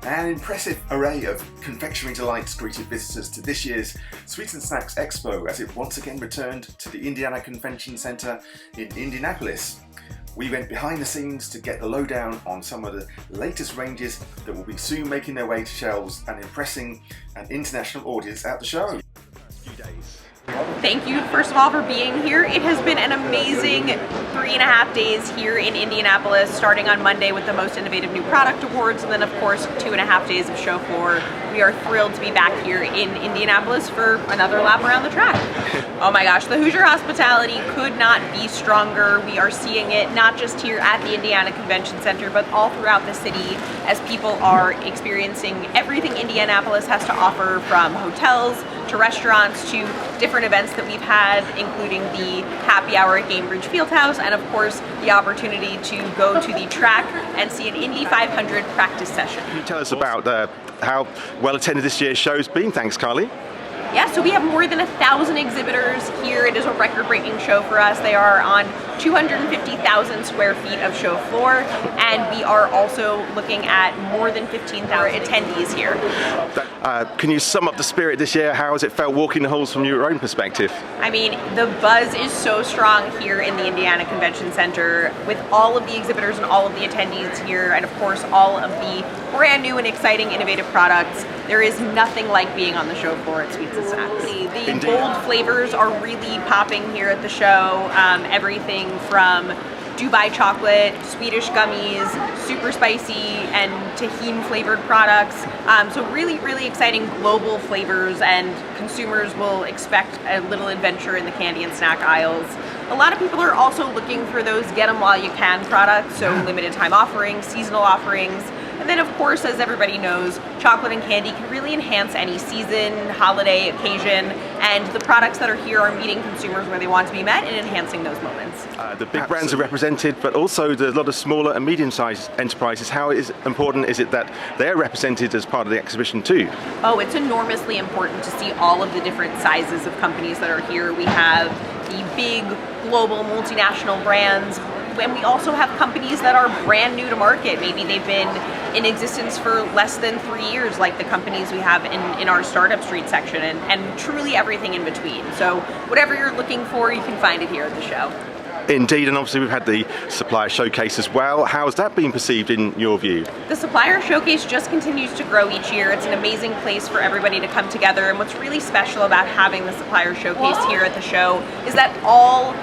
An impressive array of confectionery delights greeted visitors to this year's Sweets Snacks Expo as it once again returned to the Indiana Convention Center in Indianapolis. We went behind the scenes to get the lowdown on some of the latest ranges that will be soon making their way to shelves and impressing an international audience at the show. Thank you, first of all, for being here. It has been an amazing 3.5 days here in Indianapolis, starting on Monday with the Most Innovative New Product Awards, and then, of course, 2.5 days of show floor. We are thrilled to be back here in Indianapolis for another lap around the track. Oh my gosh, the Hoosier hospitality could not be stronger. We are seeing it not just here at the Indiana Convention Center, but all throughout the city as people are experiencing everything Indianapolis has to offer, from hotels to restaurants to different events that we've had, including the happy hour at Gainbridge Fieldhouse, and of course the opportunity to go to the track and see an Indy 500 practice session. Can you tell us about how well attended this year's show's been? Thanks, Carly. Yeah, so we have more than 1,000 exhibitors here. It is a record-breaking show for us. They are on 250,000 square feet of show floor, and we are also looking at more than 15,000 attendees here. Can you sum up the spirit this year? How has it felt walking the halls from your own perspective? I mean, the buzz is so strong here in the Indiana Convention Center with all of the exhibitors and all of the attendees here, and of course all of the brand new and exciting innovative products. There is nothing like being on the show floor at Sweets Snacks. The bold flavors are really popping here at the show. Everything from Dubai chocolate, Swedish gummies, super spicy and tahini flavored products. So really exciting global flavors, and consumers will expect a little adventure in the candy and snack aisles. A lot of people are also looking for those get them while you can products, so limited time offerings, seasonal offerings. And then, of course, as everybody knows, chocolate and candy can really enhance any season, holiday, occasion, and the products that are here are meeting consumers where they want to be met and enhancing those moments. The big brands are represented, but also there's a lot of smaller and medium-sized enterprises. How important is it that they're represented as part of the exhibition too? Oh, it's enormously important to see all of the different sizes of companies that are here. We have the big global multinational brands, and we also have companies that are brand new to market. Maybe they've been in existence for less than 3 years, like the companies we have in our Startup Street section, and truly everything in between. So whatever you're looking for, you can find it here at the show. Indeed, and obviously we've had the supplier showcase as well. How's that been perceived in your view? The supplier showcase just continues to grow each year. It's an amazing place for everybody to come together, and what's really special about having the supplier showcase here at the show is that all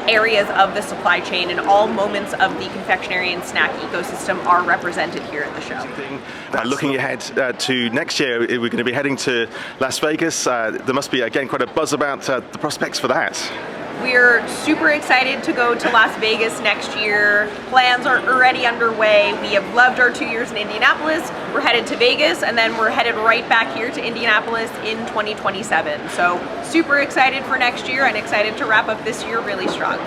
areas of the supply chain and all moments of the confectionery and snack ecosystem are represented here at the show. Looking ahead to next year, we're going to be heading to Las Vegas. There must be, again, quite a buzz about the prospects for that. We're super excited to go to Las Vegas next year. Plans are already underway. We have loved our 2 years in Indianapolis. We're headed to Vegas, and then we're headed right back here to Indianapolis in 2027. So super excited for next year and excited to wrap up this year really strong.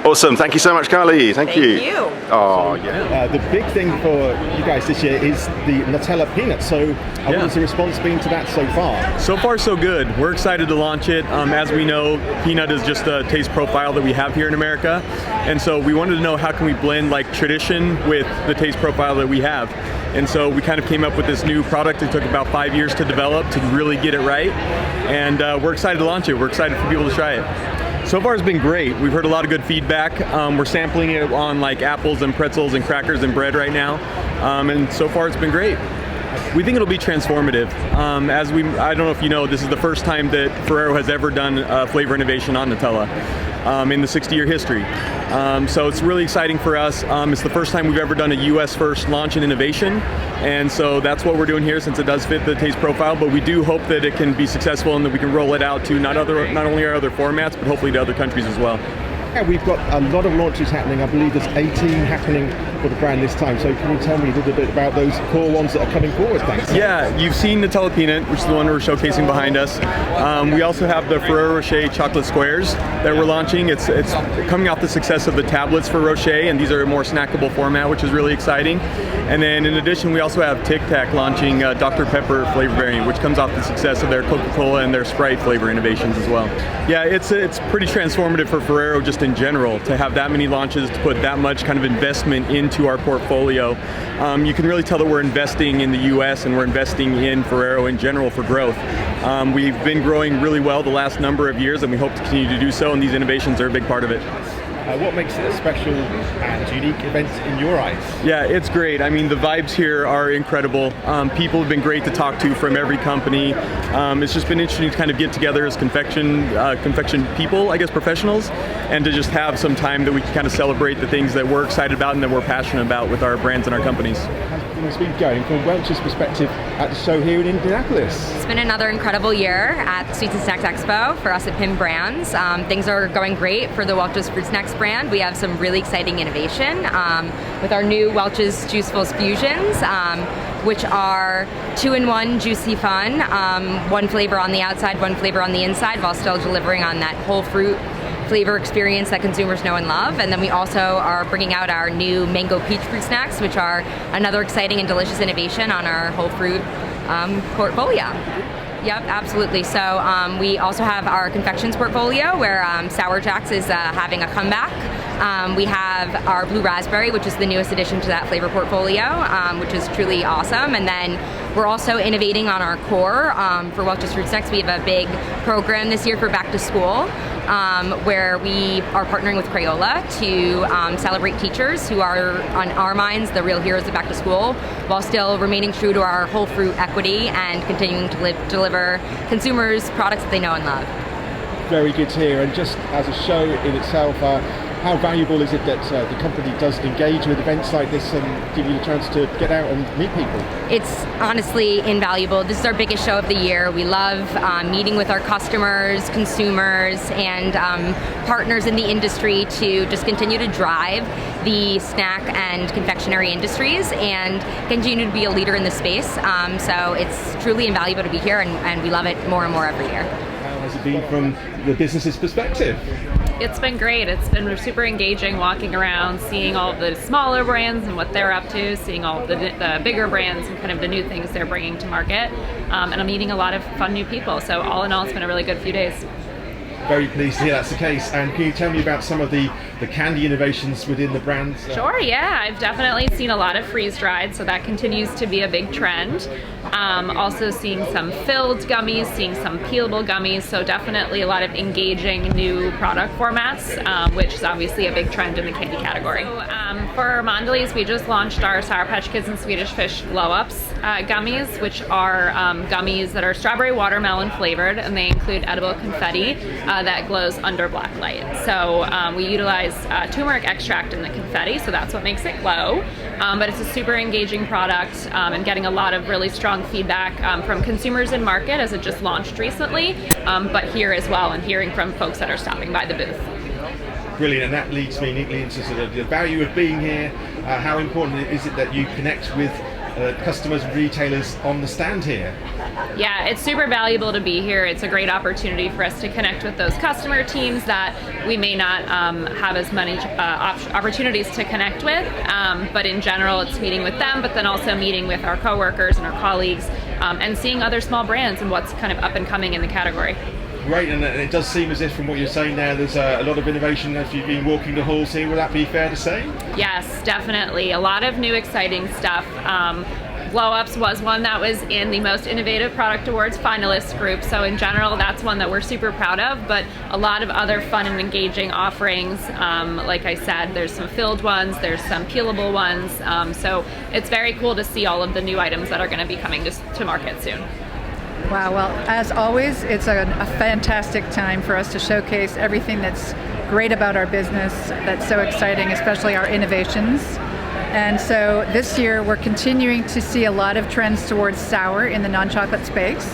Awesome. Thank you so much, Carly. Thank you. Thank you. Oh, yeah. The big thing for you guys this year is the Nutella peanut. So what has the response been to that so far? So far, so good. We're excited to launch it. As we know, peanut is just a taste profile that we have here in America. And so we wanted to know, how can we blend like tradition with the taste profile that we have? And so we kind of came up with this new product. It took about 5 years to develop to really get it right. And we're excited to launch it. We're excited for people to try it. So far it's been great. We've heard a lot of good feedback. We're sampling it on like apples and pretzels and crackers and bread right now. And so far it's been great. We think it'll be transformative. I don't know if you know, this is the first time that Ferrero has ever done flavor innovation on Nutella in the 60-year history. So it's really exciting for us. It's the first time we've ever done a US first launch in innovation. And so that's what we're doing here, since it does fit the taste profile. But we do hope that it can be successful and that we can roll it out to not only our other formats, but hopefully to other countries as well. Yeah, we've got a lot of launches happening. I believe there's 18 happening for the brand this time. So can you tell me a little bit about those core ones that are coming forward? Thanks. Yeah, you've seen Nutella Peanut, which is the one we're showcasing behind us. We also have the Ferrero Rocher Chocolate Squares that we're launching. It's coming off the success of the tablets for Rocher, and these are a more snackable format, which is really exciting. And then in addition, we also have Tic Tac launching Dr. Pepper flavor variant, which comes off the success of their Coca-Cola and their Sprite flavor innovations as well. Yeah, it's pretty transformative for Ferrero just just in general, to have that many launches, to put that much kind of investment into our portfolio. You can really tell that we're investing in the US and we're investing in Ferrero in general for growth. We've been growing really well the last number of years, and we hope to continue to do so, and these innovations are a big part of it. What makes it a special and unique event in your eyes? Yeah, it's great. I mean, the vibes here are incredible. People have been great to talk to from every company. It's just been interesting to kind of get together as confection people, I guess, professionals, and to just have some time that we can kind of celebrate the things that we're excited about and that we're passionate about with our brands and our companies. How's things been going from Welch's perspective at the show here in Indianapolis? It's been another incredible year at Sweets Snacks Expo for us at PIM Brands. Things are going great for the Welch's Fruit Snacks brand. We have some really exciting innovation with our new Welch's Juicefuls Fusions, which are 2-in-1 juicy fun, one flavor on the outside, one flavor on the inside, while still delivering on that whole fruit flavor experience that consumers know and love. And then we also are bringing out our new mango peach fruit snacks, which are another exciting and delicious innovation on our whole fruit portfolio. Yep, absolutely. So we also have our confections portfolio where Sour Jacks is having a comeback. We have our blue raspberry, which is the newest addition to that flavor portfolio, which is truly awesome. And then we're also innovating on our core. For Welch's Fruit Snacks, we have a big program this year for back to school, where we are partnering with Crayola to celebrate teachers who are, on our minds, the real heroes of back to school, while still remaining true to our whole fruit equity and continuing to deliver consumers products that they know and love. Very good to hear. And just as a show in itself, how valuable is it that the company does engage with events like this and give you the chance to get out and meet people? It's honestly invaluable. This is our biggest show of the year. We love meeting with our customers, consumers, and partners in the industry to just continue to drive the snack and confectionery industries and continue to be a leader in the space. So it's truly invaluable to be here, and we love it more and more every year. How has it been from the business's perspective? It's been great. It's been super engaging walking around, seeing all of the smaller brands and what they're up to, seeing all of the bigger brands and kind of the new things they're bringing to market. And I'm meeting a lot of fun new people. So all in all, it's been a really good few days. Very pleased to hear that's the case. And can you tell me about some of the candy innovations within the brands? Sure, yeah. I've definitely seen a lot of freeze-dried, so that continues to be a big trend. Also seeing some filled gummies, seeing some peelable gummies, so definitely a lot of engaging new product formats, which is obviously a big trend in the candy category. For Mondelez, we just launched our Sour Patch Kids and Swedish Fish Blow-Ups gummies, which are gummies that are strawberry watermelon flavored, and they include edible confetti that glows under black light. So we utilize turmeric extract in the confetti, so that's what makes it glow. But it's a super engaging product and getting a lot of really strong feedback from consumers in market as it just launched recently, but here as well, and hearing from folks that are stopping by the booth. Brilliant, and that leads me neatly into sort of the value of being here. How important is it that you connect with customers and retailers on the stand here? Yeah, it's super valuable to be here. It's a great opportunity for us to connect with those customer teams that we may not have as many opportunities to connect with, but in general it's meeting with them, but then also meeting with our coworkers and our colleagues and seeing other small brands and what's kind of up and coming in the category. Great, and it does seem as if from what you're saying now there's a lot of innovation as you've been walking the halls here. Would that be fair to say? Yes, definitely. A lot of new exciting stuff. Blow-Ups was one that was in the Most Innovative Product Awards finalist group, so in general that's one that we're super proud of, but a lot of other fun and engaging offerings. Like I said, there's some filled ones, there's some peelable ones, so it's very cool to see all of the new items that are going to be coming to market soon. Wow, well, as always, it's a fantastic time for us to showcase everything that's great about our business, that's so exciting, especially our innovations. And so this year we're continuing to see a lot of trends towards sour in the non-chocolate space.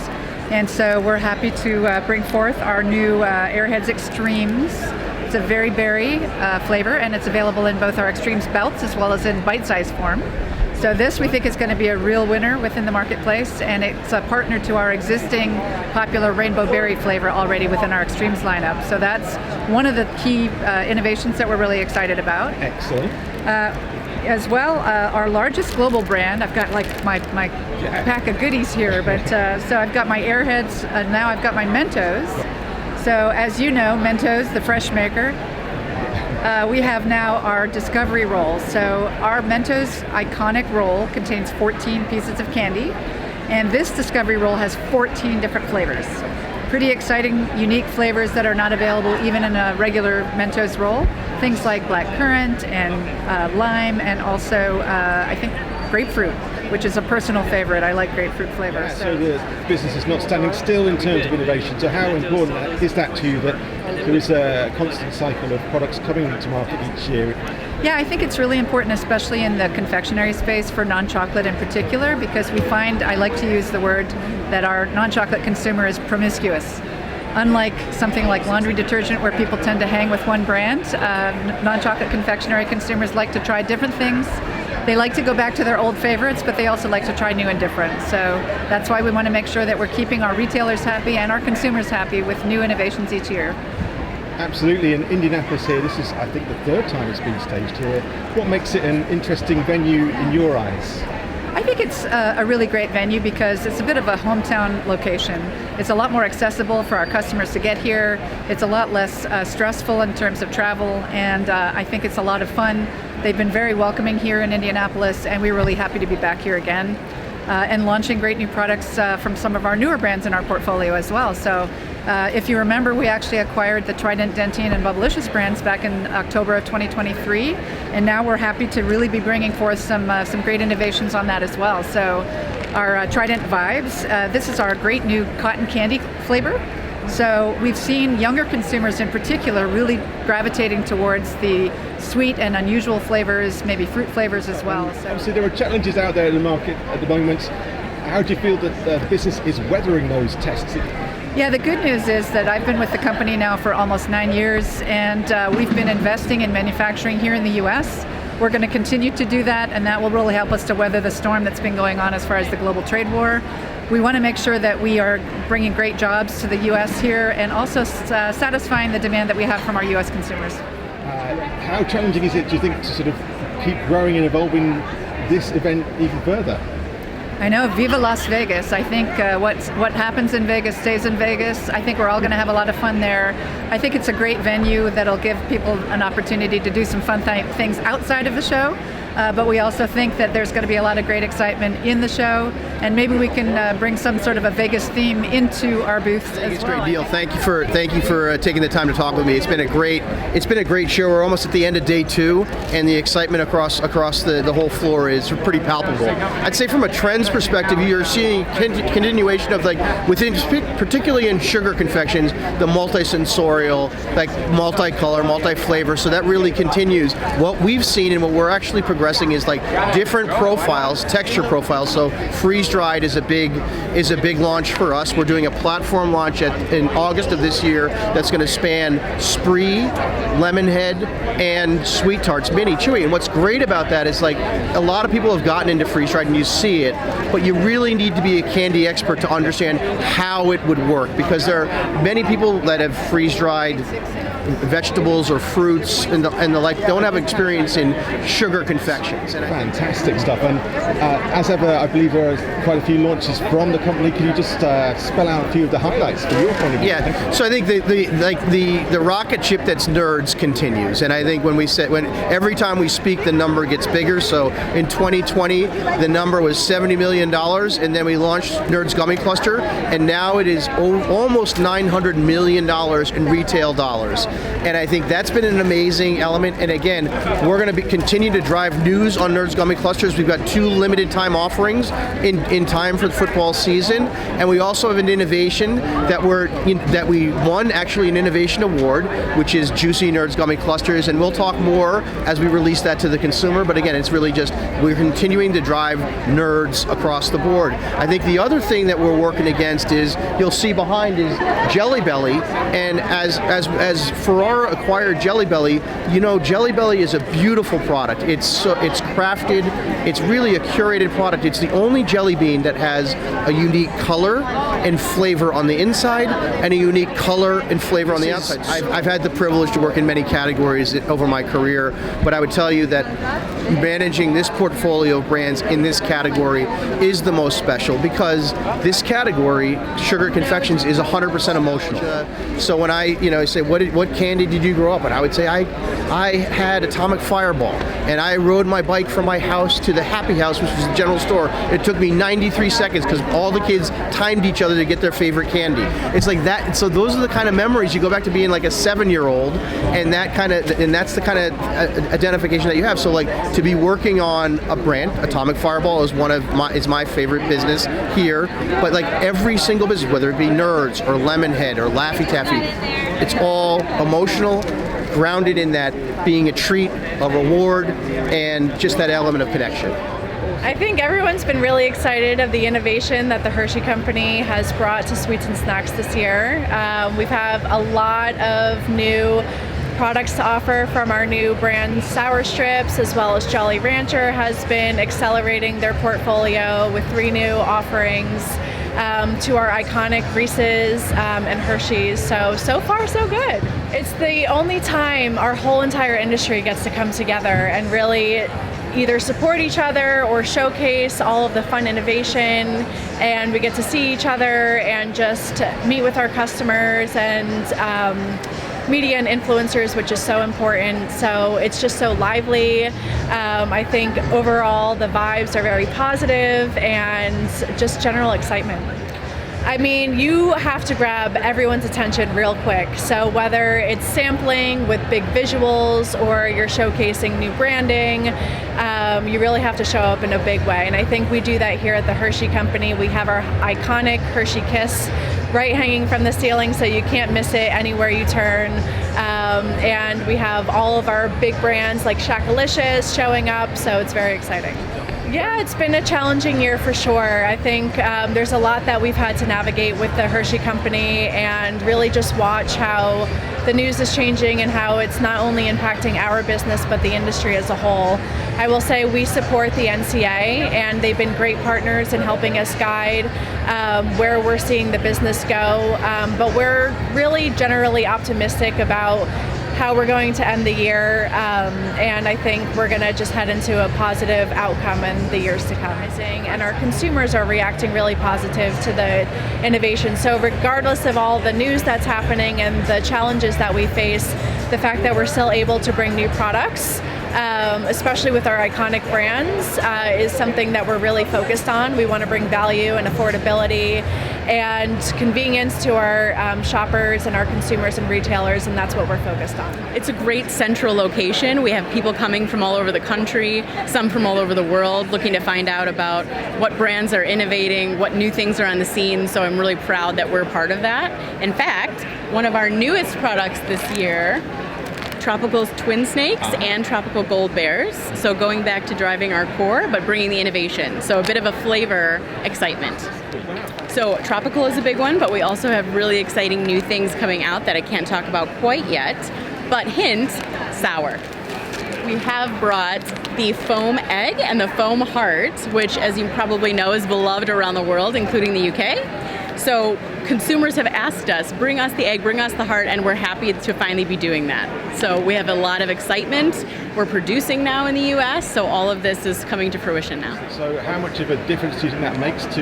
And so we're happy to bring forth our new Airheads Extremes. It's a very berry flavor, and it's available in both our Extremes belts as well as in bite-sized form. So this we think is going to be a real winner within the marketplace, and it's a partner to our existing popular rainbow berry flavor already within our Extremes lineup. So that's one of the key innovations that we're really excited about. Excellent. As well, our largest global brand, I've got like my pack of goodies here, but so I've got my Airheads, now I've got my Mentos. So as you know, Mentos, the fresh maker, we have now our Discovery Roll. So our Mentos iconic roll contains 14 pieces of candy, and this Discovery Roll has 14 different flavors. Pretty exciting, unique flavors that are not available even in a regular Mentos roll. Things like blackcurrant and lime, and also I think grapefruit, which is a personal favorite. I like grapefruit flavor. Yeah, so the business is not standing still in terms of innovation. So how important is that to you, that there is a constant cycle of products coming to market each year? Yeah, I think it's really important, especially in the confectionery space for non-chocolate in particular, because we find, I like to use the word, that our non-chocolate consumer is promiscuous. Unlike something like laundry detergent where people tend to hang with one brand, non-chocolate confectionery consumers like to try different things. They like to go back to their old favorites, but they also like to try new and different. So that's why we want to make sure that we're keeping our retailers happy and our consumers happy with new innovations each year. Absolutely, in Indianapolis here, this is, I think, the third time it's been staged here. What makes it an interesting venue in your eyes? I think it's a really great venue because it's a bit of a hometown location. It's a lot more accessible for our customers to get here. It's a lot less stressful in terms of travel, and I think it's a lot of fun. They've been very welcoming here in Indianapolis, and we're really happy to be back here again. And launching great new products from some of our newer brands in our portfolio as well. So if you remember, we actually acquired the Trident, Dentine, and Bubblicious brands back in October of 2023, and now we're happy to really be bringing forth some great innovations on that as well. So our Trident Vibes, this is our great new cotton candy flavor. So we've seen younger consumers in particular really gravitating towards the sweet and unusual flavors, maybe fruit flavors as well. So obviously there are challenges out there in the market at the moment. How do you feel that the business is weathering those tests? Yeah, the good news is that I've been with the company now for almost 9 years, and we've been investing in manufacturing here in the US. We're going to continue to do that, and that will really help us to weather the storm that's been going on as far as the global trade war. We want to make sure that we are bringing great jobs to the US here, and also satisfying the demand that we have from our US consumers. How challenging is it, do you think, to sort of keep growing and evolving this event even further? I know, Viva Las Vegas. I think what happens in Vegas stays in Vegas. I think we're all going to have a lot of fun there. I think it's a great venue that'll give people an opportunity to do some fun things outside of the show. But we also think that there's going to be a lot of great excitement in the show, and maybe we can bring some sort of a Vegas theme into our booths as well. It's great deal. Thank you for taking the time to talk with me. It's been a great show. We're almost at the end of day 2, and the excitement across the whole floor is pretty palpable. I'd say from a trends perspective, you're seeing continuation of, like, within, particularly in sugar confections, the multi-sensorial, like multi-color, multi-flavor. So that really continues. What we've seen and what we're actually progressing is like different profiles, texture profiles. So freeze-dried is a big launch for us. We're doing a platform launch in August of this year that's going to span Spree, Lemonhead, and Sweet Tarts Mini Chewy. And what's great about that is, like, a lot of people have gotten into freeze-dried and you see it, but you really need to be a candy expert to understand how it would work, because there are many people that have freeze-dried vegetables or fruits and the like don't have experience in sugar confections. Fantastic stuff. And as ever, I believe there are quite a few launches from the company. Can you just spell out a few of the highlights from your point of view? Yeah. So I think the rocket ship that's Nerds continues, and I think when every time we speak, the number gets bigger. So in 2020, the number was $70 million, and then we launched Nerds Gummy Cluster, and now it is almost $900 million in retail dollars. And I think that's been an amazing element. And again, we're going to continue to drive news on Nerds Gummy Clusters. We've got 2 limited time offerings in time for the football season, and we also have an innovation that we won actually an innovation award, which is Juicy Nerds Gummy Clusters, and we'll talk more as we release that to the consumer. But again, it's really just we're continuing to drive nerds across the board. I think the other thing that we're working against is, you'll see behind, is Jelly Belly, and as Ferrara acquired Jelly Belly, you know, Jelly Belly is a beautiful product. It's crafted. It's really a curated product. It's the only jelly bean that has a unique color and flavor on the inside, and a unique color and flavor on the outside. I've had the privilege to work in many categories over my career, but I would tell you that managing this portfolio of brands in this category is the most special, because this category, sugar confections, is 100% emotional. So when I say what candy candy did you grow up on? I would say I had Atomic Fireball, and I rode my bike from my house to the Happy House, which was the general store. It took me 93 seconds because all the kids timed each other to get their favorite candy. It's like that. So those are the kind of memories you go back to being like a 7-year-old, and that's the kind of identification that you have. So like to be working on a brand, Atomic Fireball is is my favorite business here, but like every single business, whether it be Nerds or Lemonhead or Laffy Taffy, it's all emotional, grounded in that being a treat, a reward, and just that element of connection. I think everyone's been really excited of the innovation that the Hershey Company has brought to Sweets and Snacks this year. We've have a lot of new products to offer from our new brand Sour Strips, as well as Jolly Rancher has been accelerating their portfolio with 3 new offerings to our iconic Reese's and Hershey's. So far so good. It's the only time our whole entire industry gets to come together and really either support each other or showcase all of the fun innovation, and we get to see each other and just meet with our customers and media and influencers, which is so important. So it's just so lively. I think overall the vibes are very positive and just general excitement. I mean, you have to grab everyone's attention real quick. So whether it's sampling with big visuals or you're showcasing new branding, you really have to show up in a big way. And I think we do that here at the Hershey Company. We have our iconic Hershey Kiss right hanging from the ceiling, so you can't miss it anywhere you turn. And we have all of our big brands like Shackalicious showing up, so it's very exciting. Yeah, it's been a challenging year for sure. I think there's a lot that we've had to navigate with the Hershey Company, and really just watch how the news is changing and how it's not only impacting our business but the industry as a whole. I will say we support the NCA, and they've been great partners in helping us guide where we're seeing the business go. But we're really generally optimistic about how we're going to end the year, and I think we're going to just head into a positive outcome in the years to come. And our consumers are reacting really positive to the innovation. So regardless of all the news that's happening and the challenges that we face, the fact that we're still able to bring new products, especially with our iconic brands, is something that we're really focused on. We want to bring value and affordability and convenience to our shoppers and our consumers and retailers, and that's what we're focused on. It's a great central location. We have people coming from all over the country, some from all over the world, looking to find out about what brands are innovating, what new things are on the scene, so I'm really proud that we're part of that. In fact, one of our newest products this year, Tropical's Twin Snakes and Tropical Gold Bears. So going back to driving our core, but bringing the innovation. So a bit of a flavor excitement. So Tropical is a big one, but we also have really exciting new things coming out that I can't talk about quite yet. But hint, sour. We have brought the foam egg and the foam heart, which, as you probably know, is beloved around the world, including the UK. So consumers have asked us, bring us the egg, bring us the heart, and we're happy to finally be doing that. So we have a lot of excitement. We're producing now in the US, so all of this is coming to fruition now. So how much of a difference do you think that makes to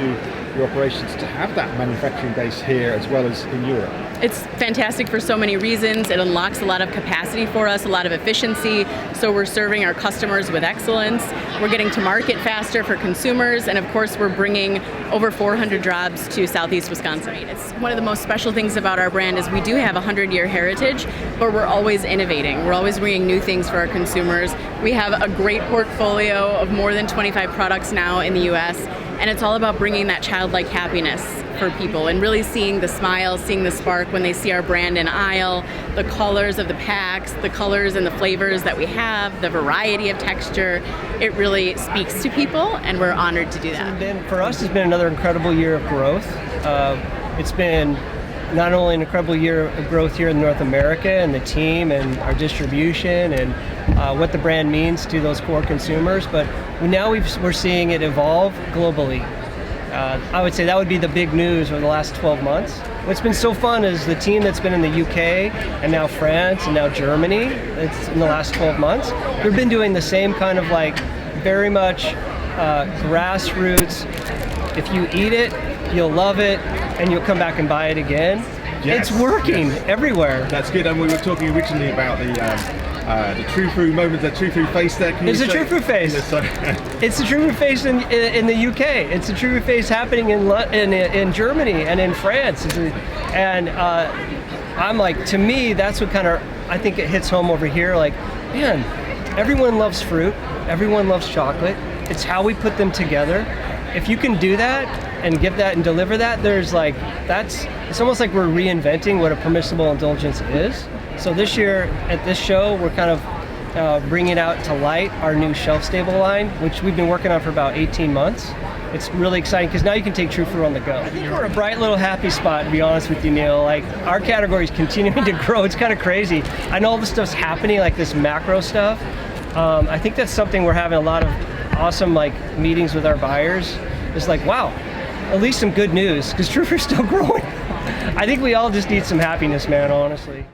your operations to have that manufacturing base here as well as in Europe? It's fantastic for so many reasons. It unlocks a lot of capacity for us, a lot of efficiency, so we're serving our customers with excellence. We're getting to market faster for consumers, and of course we're bringing over 400 jobs to Southeast Wisconsin. It's one of the most special things about our brand is we do have a 100-year heritage, but we're always innovating. We're always bringing new things for our consumers. We have a great portfolio of more than 25 products now in the US, and it's all about bringing that childlike happiness for people and really seeing the smile, seeing the spark when they see our brand in aisle, the colors of the packs, the colors and the flavors that we have, the variety of texture. It really speaks to people, and we're honored to do that. For us, it's been another incredible year of growth. It's been not only an incredible year of growth here in North America and the team and our distribution and what the brand means to those core consumers, but now we're seeing it evolve globally. I would say that would be the big news over the last 12 months. What's been so fun is the team that's been in the UK and now France and now Germany, it's in the last 12 months, they've been doing the same kind of like very much grassroots, if you eat it, you'll love it, and you'll come back and buy it again. It's working everywhere. That's good. And we were talking originally about the Tru Fru moment, the Tru Fru face there. It's a Tru Fru face. It's a Tru Fru face in the UK. It's a Tru Fru face happening in Germany and in France. And I'm like, to me, that's what kind of, I think it hits home over here. Like, man, everyone loves fruit. Everyone loves chocolate. It's how we put them together. If you can do that and give that and deliver that, it's almost like we're reinventing what a permissible indulgence is. So this year at this show, we're kind of bringing out to light our new shelf-stable line, which we've been working on for about 18 months. It's really exciting because now you can take Tru Fru on the go. I think we're a bright little happy spot, to be honest with you, Neill. Like, our category is continuing to grow. It's kind of crazy. I know all this stuff's happening, like this macro stuff. I think that's something we're having a lot of awesome meetings with our buyers. It's like, wow, at least some good news, because Tru Fru's still growing. I think we all just need some happiness, man, honestly.